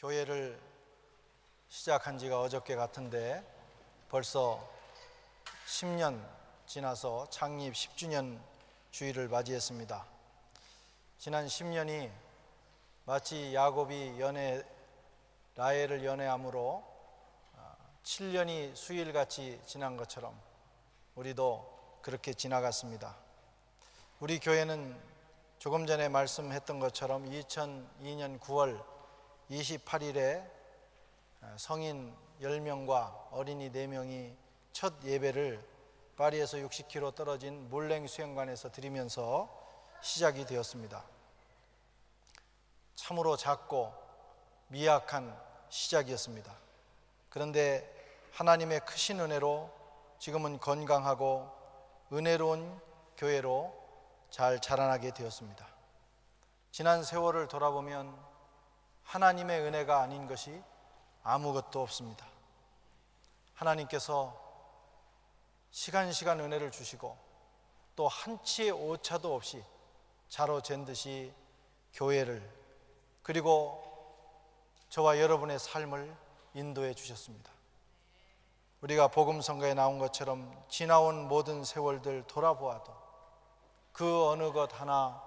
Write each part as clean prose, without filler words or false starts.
교회를 시작한 지가 어저께 같은데 벌써 10년 지나서 창립 10주년 주일을 맞이했습니다. 지난 10년이 마치 야곱이 라헬을 연애함으로 7년이 수일같이 지난 것처럼 우리도 그렇게 지나갔습니다. 우리 교회는 조금 전에 말씀했던 것처럼 2002년 9월 28일에 성인 10명과 어린이 4명이 첫 예배를 파리에서 60km 떨어진 몰랭 수영관에서 드리면서 시작이 되었습니다. 참으로 작고 미약한 시작이었습니다. 그런데 하나님의 크신 은혜로 지금은 건강하고 은혜로운 교회로 잘 자라나게 되었습니다. 지난 세월을 돌아보면 하나님의 은혜가 아닌 것이 아무것도 없습니다. 하나님께서 시간 은혜를 주시고 또 한치의 오차도 없이 자로 잰 듯이 교회를 그리고 저와 여러분의 삶을 인도해 주셨습니다. 우리가 복음성가에 나온 것처럼 지나온 모든 세월들 돌아보아도 그 어느 것 하나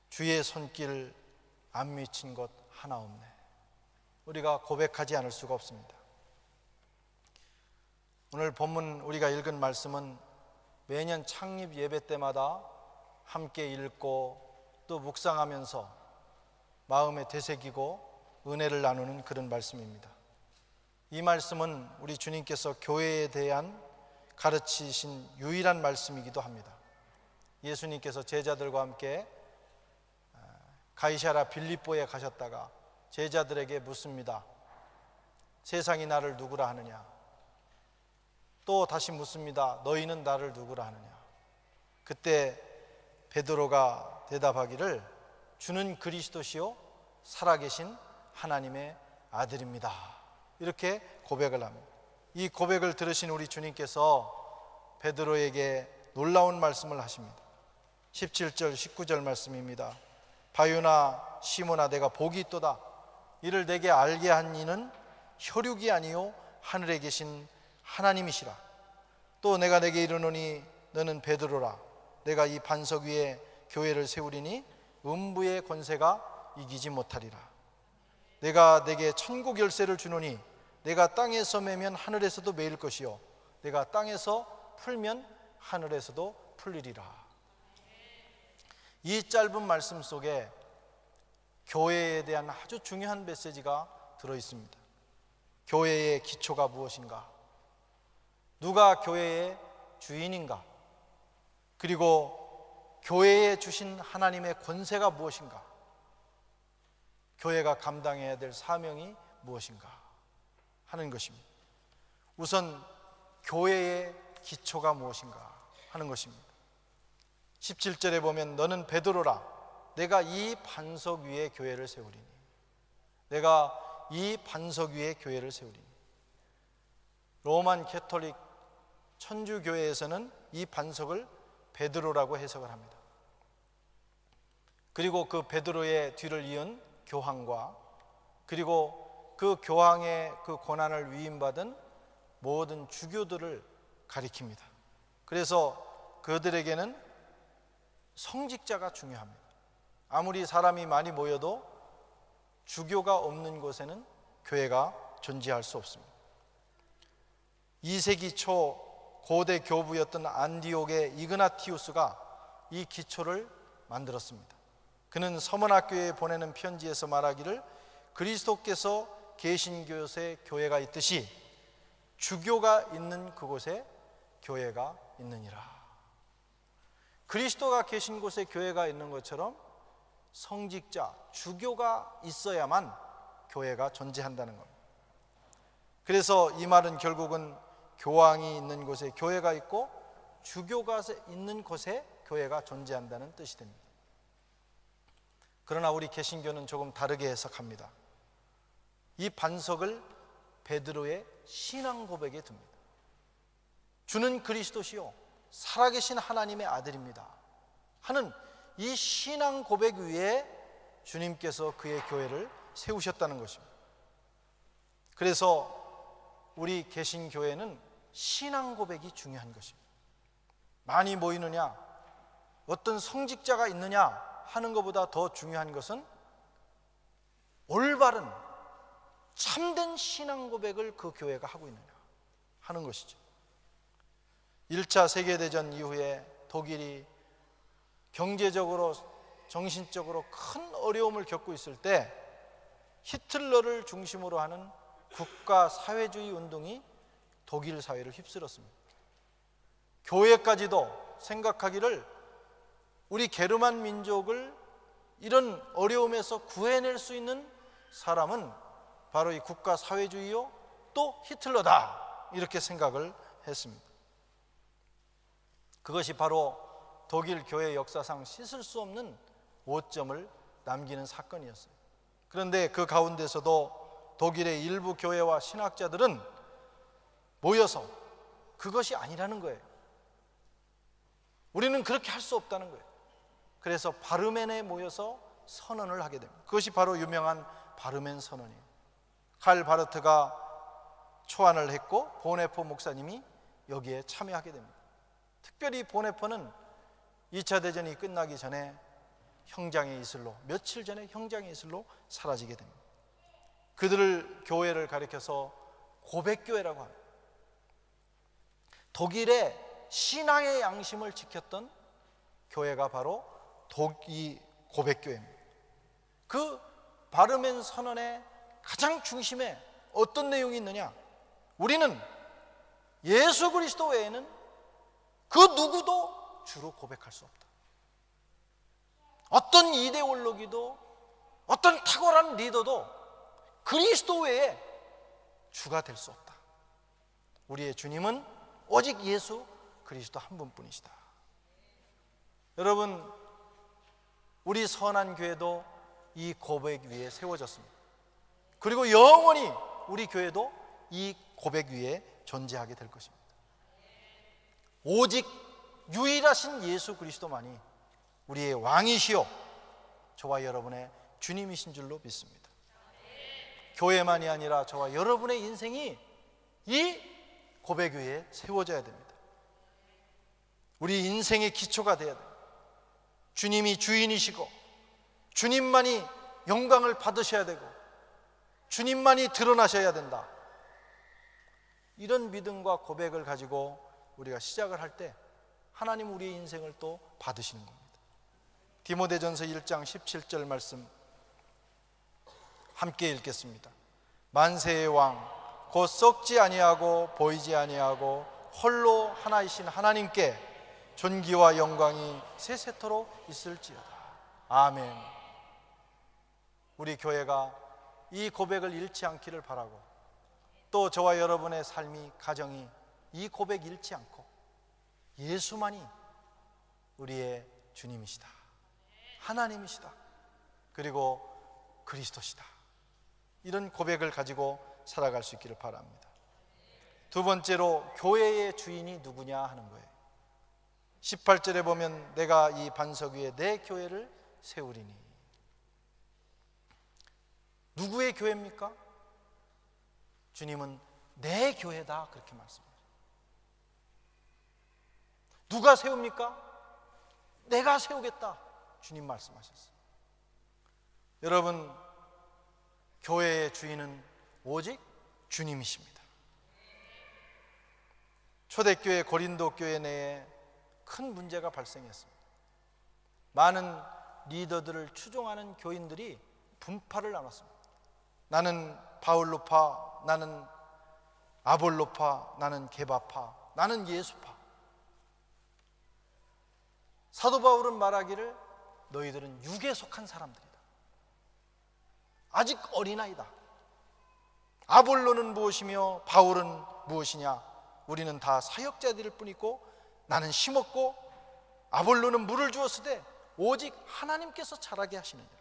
주의 손길 안 미친 것 하나 없네. 우리가 고백하지 않을 수가 없습니다. 오늘 본문 우리가 읽은 말씀은 매년 창립 예배 때마다 함께 읽고 또 묵상하면서 마음에 되새기고 은혜를 나누는 그런 말씀입니다. 이 말씀은 우리 주님께서 교회에 대한 가르치신 유일한 말씀이기도 합니다. 예수님께서 제자들과 함께 가이사랴 빌립보에 가셨다가 제자들에게 묻습니다. 세상이 나를 누구라 하느냐? 또 다시 묻습니다. 너희는 나를 누구라 하느냐? 그때 베드로가 대답하기를 주는 그리스도시요 살아계신 하나님의 아들입니다. 이렇게 고백을 합니다. 이 고백을 들으신 우리 주님께서 베드로에게 놀라운 말씀을 하십니다. 17절 19절 말씀입니다. 바요나 시몬아 내가 복이 있도다. 이를 내게 알게 한 이는 혈육이 아니요 하늘에 계신 하나님이시라. 또 내가 내게 이르노니 너는 베드로라. 내가 이 반석 위에 교회를 세우리니 음부의 권세가 이기지 못하리라. 내가 내게 천국 열쇠를 주노니 내가 땅에서 매면 하늘에서도 매일 것이요 내가 땅에서 풀면 하늘에서도 풀리리라. 이 짧은 말씀 속에 교회에 대한 아주 중요한 메시지가 들어있습니다. 교회의 기초가 무엇인가? 누가 교회의 주인인가? 그리고 교회에 주신 하나님의 권세가 무엇인가? 교회가 감당해야 될 사명이 무엇인가? 하는 것입니다. 우선 교회의 기초가 무엇인가? 하는 것입니다. 17절에 보면 너는 베드로라. 내가 이 반석 위에 교회를 세우리니. 내가 이 반석 위에 교회를 세우리니. 로만 캐톨릭 천주교회에서는 이 반석을 베드로라고 해석을 합니다. 그리고 그 베드로의 뒤를 이은 교황과 그리고 그 교황의 그 고난을 위임받은 모든 주교들을 가리킵니다. 그래서 그들에게는 성직자가 중요합니다. 아무리 사람이 많이 모여도 주교가 없는 곳에는 교회가 존재할 수 없습니다. 2세기 초 고대 교부였던 안디옥의 이그나티우스가 이 기초를 만들었습니다. 그는 서문학교에 보내는 편지에서 말하기를 그리스도께서 계신 곳에 교회가 있듯이 주교가 있는 그곳에 교회가 있느니라. 그리스도가 계신 곳에 교회가 있는 것처럼 성직자, 주교가 있어야만 교회가 존재한다는 겁니다. 그래서 이 말은 결국은 교황이 있는 곳에 교회가 있고 주교가 있는 곳에 교회가 존재한다는 뜻이 됩니다. 그러나 우리 개신교는 조금 다르게 해석합니다. 이 반석을 베드로의 신앙 고백에 둡니다. 주는 그리스도시요 살아계신 하나님의 아들입니다 하는 이 신앙 고백 위에 주님께서 그의 교회를 세우셨다는 것입니다. 그래서 우리 개신교회는 신앙 고백이 중요한 것입니다. 많이 모이느냐, 어떤 성직자가 있느냐 하는 것보다 더 중요한 것은 올바른 참된 신앙 고백을 그 교회가 하고 있느냐 하는 것이죠. 1차 세계대전 이후에 독일이 경제적으로 정신적으로 큰 어려움을 겪고 있을 때 히틀러를 중심으로 하는 국가 사회주의 운동이 독일 사회를 휩쓸었습니다. 교회까지도 생각하기를 우리 게르만 민족을 이런 어려움에서 구해낼 수 있는 사람은 바로 이 국가 사회주의요 또 히틀러다, 이렇게 생각을 했습니다. 그것이 바로 독일 교회 역사상 씻을 수 없는 오점을 남기는 사건이었어요. 그런데 그 가운데서도 독일의 일부 교회와 신학자들은 모여서 그것이 아니라는 거예요. 우리는 그렇게 할 수 없다는 거예요. 그래서 바르멘에 모여서 선언을 하게 됩니다. 그것이 바로 유명한 바르멘 선언이에요. 칼 바르트가 초안을 했고 보네포 목사님이 여기에 참여하게 됩니다. 특별히 보네포는 2차 대전이 끝나기 전에 형장의 이슬로, 며칠 전에 형장의 이슬로 사라지게 됩니다. 그들을 교회를 가리켜서 고백교회라고 합니다. 독일의 신앙의 양심을 지켰던 교회가 바로 독일 고백교회입니다. 그 바르멘 선언의 가장 중심에 어떤 내용이 있느냐? 우리는 예수 그리스도 외에는 그 누구도 주로 고백할 수 없다. 어떤 이데올로기도 어떤 탁월한 리더도 그리스도 외에 주가 될 수 없다. 우리의 주님은 오직 예수 그리스도 한 분뿐이시다. 여러분, 우리 선한 교회도 이 고백 위에 세워졌습니다. 그리고 영원히 우리 교회도 이 고백 위에 존재하게 될 것입니다. 오직 유일하신 예수 그리스도만이 우리의 왕이시요 저와 여러분의 주님이신 줄로 믿습니다. 교회만이 아니라 저와 여러분의 인생이 이 고백 위에 세워져야 됩니다. 우리 인생의 기초가 되어야 됩니다. 주님이 주인이시고 주님만이 영광을 받으셔야 되고 주님만이 드러나셔야 된다. 이런 믿음과 고백을 가지고 우리가 시작을 할 때 하나님 우리의 인생을 또 받으시는 겁니다. 디모데전서 1장 17절 말씀 함께 읽겠습니다. 만세의 왕 곧 썩지 아니하고 보이지 아니하고 홀로 하나이신 하나님께 존귀와 영광이 세세토록 있을지어다. 아멘. 우리 교회가 이 고백을 잃지 않기를 바라고 또 저와 여러분의 삶이 가정이 이 고백 잃지 않고 예수만이 우리의 주님이시다, 하나님이시다, 그리고 그리스도시다, 이런 고백을 가지고 살아갈 수 있기를 바랍니다. 두 번째로 교회의 주인이 누구냐 하는 거예요. 18절에 보면 내가 이 반석 위에 내 교회를 세우리니. 누구의 교회입니까? 주님은 내 교회다 그렇게 말씀합니다. 누가 세웁니까? 내가 세우겠다 주님 말씀하셨어요. 여러분, 교회의 주인은 오직 주님이십니다. 초대교회 고린도 교회 내에 큰 문제가 발생했습니다. 많은 리더들을 추종하는 교인들이 분파를 나눴습니다. 나는 바울로파, 나는 아볼로파, 나는 게바파, 나는 예수파. 사도 바울은 말하기를 너희들은 육에 속한 사람들이다. 아직 어린아이다. 아볼로는 무엇이며 바울은 무엇이냐? 우리는 다 사역자들일 뿐이고 나는 심었고 아볼로는 물을 주었으되 오직 하나님께서 자라게 하시느니라.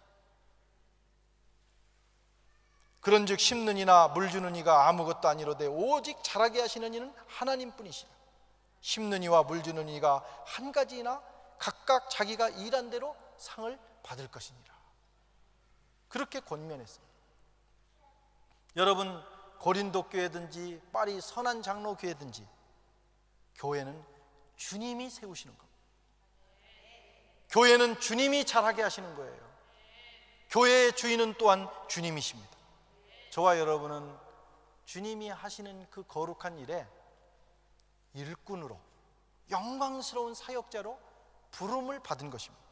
그런즉 심는 이나 물 주는 이가 아무것도 아니로되 오직 자라게 하시는 이는 하나님뿐이시라. 심는 이와 물 주는 이가 한 가지이나 각각 자기가 일한 대로 상을 받을 것이니라. 그렇게 권면했습니다. 여러분, 고린도 교회든지 파리 선한 장로 교회든지 교회는 주님이 세우시는 겁니다. 교회는 주님이 잘하게 하시는 거예요. 교회의 주인은 또한 주님이십니다. 저와 여러분은 주님이 하시는 그 거룩한 일에 일꾼으로, 영광스러운 사역자로 부름을 받은 것입니다.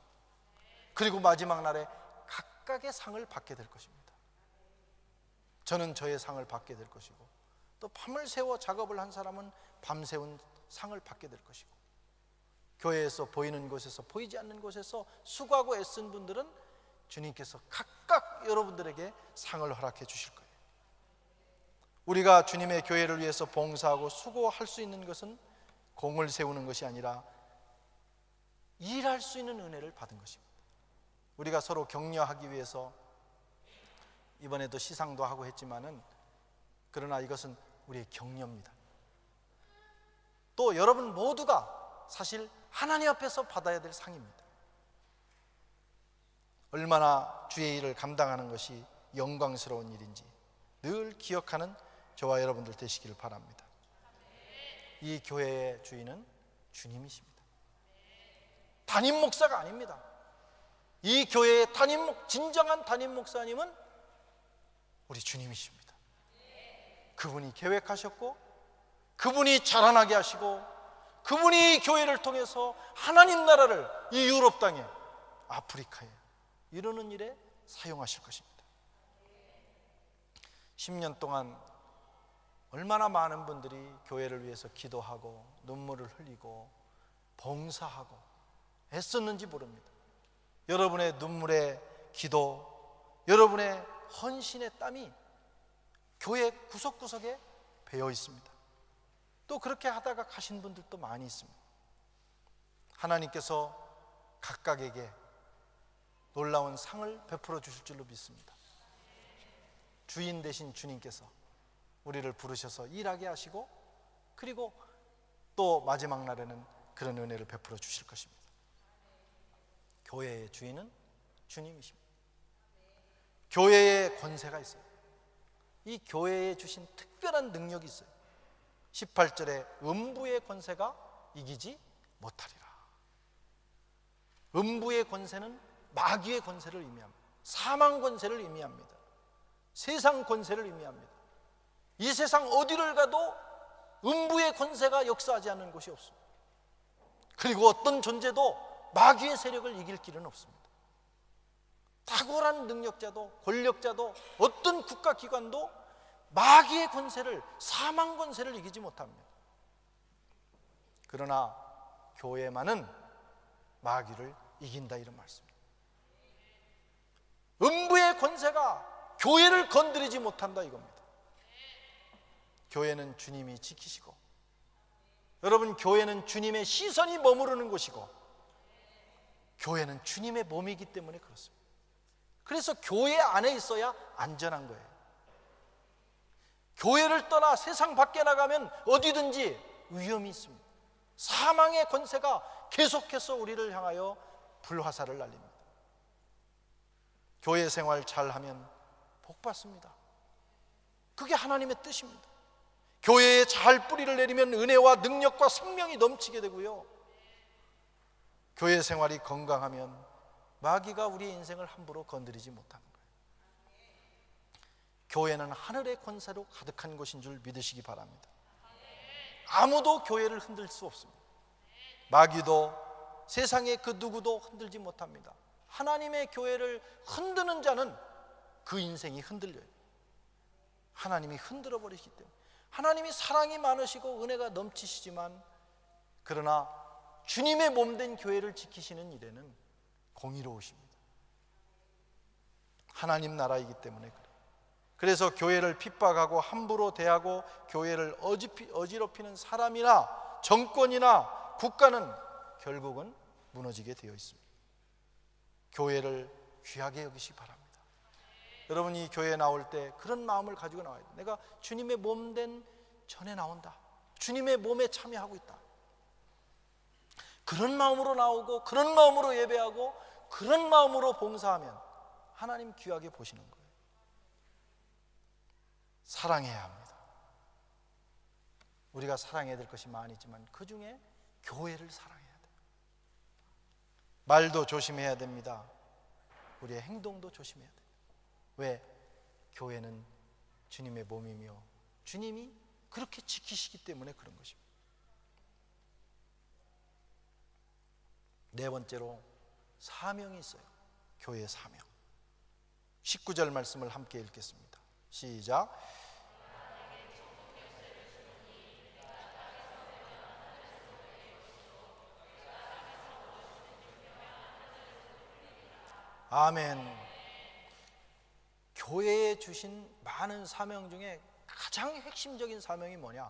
그리고 마지막 날에 각각의 상을 받게 될 것입니다. 저는 저의 상을 받게 될 것이고, 또 밤을 새워 작업을 한 사람은 밤새운 상을 받게 될 것이고, 교회에서 보이는 곳에서 보이지 않는 곳에서 수고하고 애쓴 분들은 주님께서 각각 여러분들에게 상을 허락해 주실 거예요. 우리가 주님의 교회를 위해서 봉사하고 수고할 수 있는 것은 공을 세우는 것이 아니라 일할 수 있는 은혜를 받은 것입니다. 우리가 서로 격려하기 위해서 이번에도 시상도 하고 했지만은, 그러나 이것은 우리의 격려입니다. 또 여러분 모두가 사실 하나님 앞에서 받아야 될 상입니다. 얼마나 주의 일을 감당하는 것이 영광스러운 일인지 늘 기억하는 저와 여러분들 되시기를 바랍니다. 이 교회의 주인은 주님이십니다. 담임 목사가 아닙니다. 이 교회의 진정한 담임 목사님은 우리 주님이십니다. 그분이 계획하셨고, 그분이 자라나게 하시고, 그분이 교회를 통해서 하나님 나라를 이 유럽 땅에, 아프리카에 이루는 일에 사용하실 것입니다. 10년 동안 얼마나 많은 분들이 교회를 위해서 기도하고 눈물을 흘리고 봉사하고 애썼는지 모릅니다. 여러분의 눈물의 기도, 여러분의 헌신의 땀이 교회 구석구석에 배어 있습니다. 또 그렇게 하다가 가신 분들도 많이 있습니다. 하나님께서 각각에게 놀라운 상을 베풀어 주실 줄로 믿습니다. 주인 되신 주님께서 우리를 부르셔서 일하게 하시고, 그리고 또 마지막 날에는 그런 은혜를 베풀어 주실 것입니다. 교회의 주인은 주님이십니다. 교회의 권세가 있어요. 이 교회에 주신 특별한 능력이 있어요. 18절에 음부의 권세가 이기지 못하리라. 음부의 권세는 마귀의 권세를 의미합니다. 사망 권세를 의미합니다. 세상 권세를 의미합니다. 이 세상 어디를 가도 음부의 권세가 역사하지 않는 곳이 없습니다. 그리고 어떤 존재도 마귀의 세력을 이길 길은 없습니다. 탁월한 능력자도 권력자도 어떤 국가기관도 마귀의 권세를, 사망 권세를 이기지 못합니다. 그러나 교회만은 마귀를 이긴다, 이런 말씀입니다. 음부의 권세가 교회를 건드리지 못한다, 이겁니다. 교회는 주님이 지키시고, 여러분, 교회는 주님의 시선이 머무르는 곳이고, 교회는 주님의 몸이기 때문에 그렇습니다. 그래서 교회 안에 있어야 안전한 거예요. 교회를 떠나 세상 밖에 나가면 어디든지 위험이 있습니다. 사망의 권세가 계속해서 우리를 향하여 불화살을 날립니다. 교회 생활 잘하면 복 받습니다. 그게 하나님의 뜻입니다. 교회에 잘 뿌리를 내리면 은혜와 능력과 생명이 넘치게 되고요, 교회 생활이 건강하면 마귀가 우리의 인생을 함부로 건드리지 못하는 거예요. 교회는 하늘의 권세로 가득한 곳인 줄 믿으시기 바랍니다. 아무도 교회를 흔들 수 없습니다. 마귀도 세상의 그 누구도 흔들지 못합니다. 하나님의 교회를 흔드는 자는 그 인생이 흔들려요. 하나님이 흔들어 버리시기 때문에. 하나님이 사랑이 많으시고 은혜가 넘치시지만, 그러나 주님의 몸된 교회를 지키시는 일에는 공의로우십니다. 하나님 나라이기 때문에 그래요. 그래서 교회를 핍박하고 함부로 대하고 교회를 어지럽히는 사람이나 정권이나 국가는 결국은 무너지게 되어 있습니다. 교회를 귀하게 여기시기 바랍니다. 여러분이 교회에 나올 때 그런 마음을 가지고 나와야 돼요. 내가 주님의 몸된 전에 나온다, 주님의 몸에 참여하고 있다, 그런 마음으로 나오고, 그런 마음으로 예배하고, 그런 마음으로 봉사하면 하나님 귀하게 보시는 거예요. 사랑해야 합니다. 우리가 사랑해야 될 것이 많이 있지만 그 중에 교회를 사랑해야 돼요. 말도 조심해야 됩니다. 우리의 행동도 조심해야 돼요. 왜? 교회는 주님의 몸이며 주님이 그렇게 지키시기 때문에 그런 것입니다. 네 번째로 사명이 있어요. 교회의 사명. 19절 말씀을 함께 읽겠습니다. 시작. 아멘. 교회에 주신 많은 사명 중에 가장 핵심적인 사명이 뭐냐?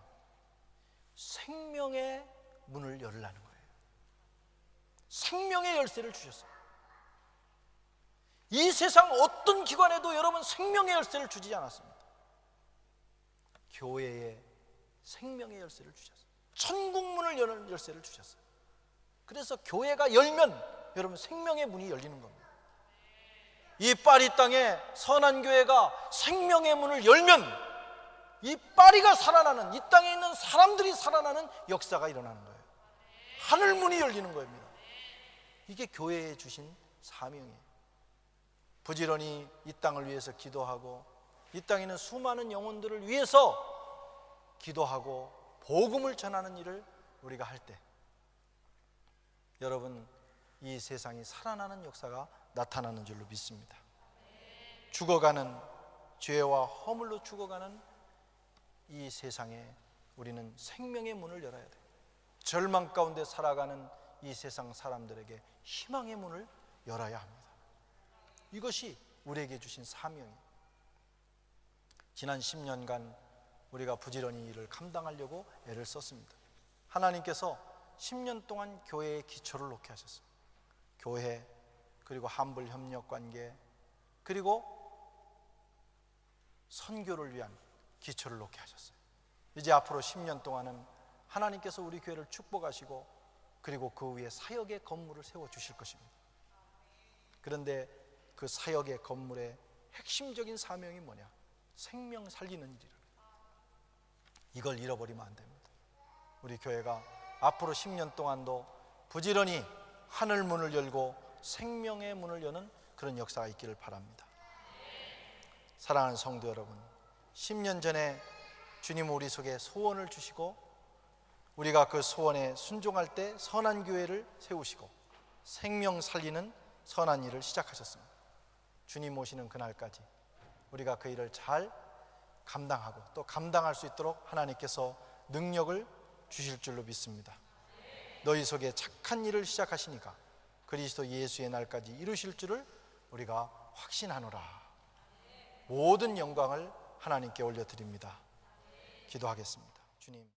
생명의 문을 열라는 거예요. 생명의 열쇠를 주셨어요. 이 세상 어떤 기관에도 여러분 생명의 열쇠를 주지 않았습니다. 교회에 생명의 열쇠를 주셨어요. 천국문을 여는 열쇠를 주셨어요. 그래서 교회가 열면 여러분 생명의 문이 열리는 겁니다. 이 파리 땅에 선한 교회가 생명의 문을 열면 이 파리가 살아나는, 이 땅에 있는 사람들이 살아나는 역사가 일어나는 거예요. 하늘문이 열리는 겁니다. 이게 교회에 주신 사명이에요. 부지런히 이 땅을 위해서 기도하고 이 땅에 있는 수많은 영혼들을 위해서 기도하고 복음을 전하는 일을 우리가 할 때 여러분 이 세상이 살아나는 역사가 나타나는 줄로 믿습니다. 죽어가는 죄와 허물로 죽어가는 이 세상에 우리는 생명의 문을 열어야 돼요. 절망 가운데 살아가는 이 세상 사람들에게 희망의 문을 열어야 합니다. 이것이 우리에게 주신 사명이에요. 지난 10년간 우리가 부지런히 일을 감당하려고 애를 썼습니다. 하나님께서 10년 동안 교회의 기초를 놓게 하셨어요. 교회, 그리고 한불 협력 관계, 그리고 선교를 위한 기초를 놓게 하셨어요. 이제 앞으로 10년 동안은 하나님께서 우리 교회를 축복하시고 그리고 그 위에 사역의 건물을 세워주실 것입니다. 그런데 그 사역의 건물의 핵심적인 사명이 뭐냐? 생명 살리는 일이라. 이걸 잃어버리면 안 됩니다. 우리 교회가 앞으로 10년 동안도 부지런히 하늘 문을 열고 생명의 문을 여는 그런 역사가 있기를 바랍니다. 사랑하는 성도 여러분, 10년 전에 주님 우리 속에 소원을 주시고 우리가 그 소원에 순종할 때 선한 교회를 세우시고 생명 살리는 선한 일을 시작하셨습니다. 주님 오시는 그날까지 우리가 그 일을 잘 감당하고 또 감당할 수 있도록 하나님께서 능력을 주실 줄로 믿습니다. 너희 속에 착한 일을 시작하시니까 그리스도 예수의 날까지 이루실 줄을 우리가 확신하노라. 모든 영광을 하나님께 올려드립니다. 기도하겠습니다. 주님.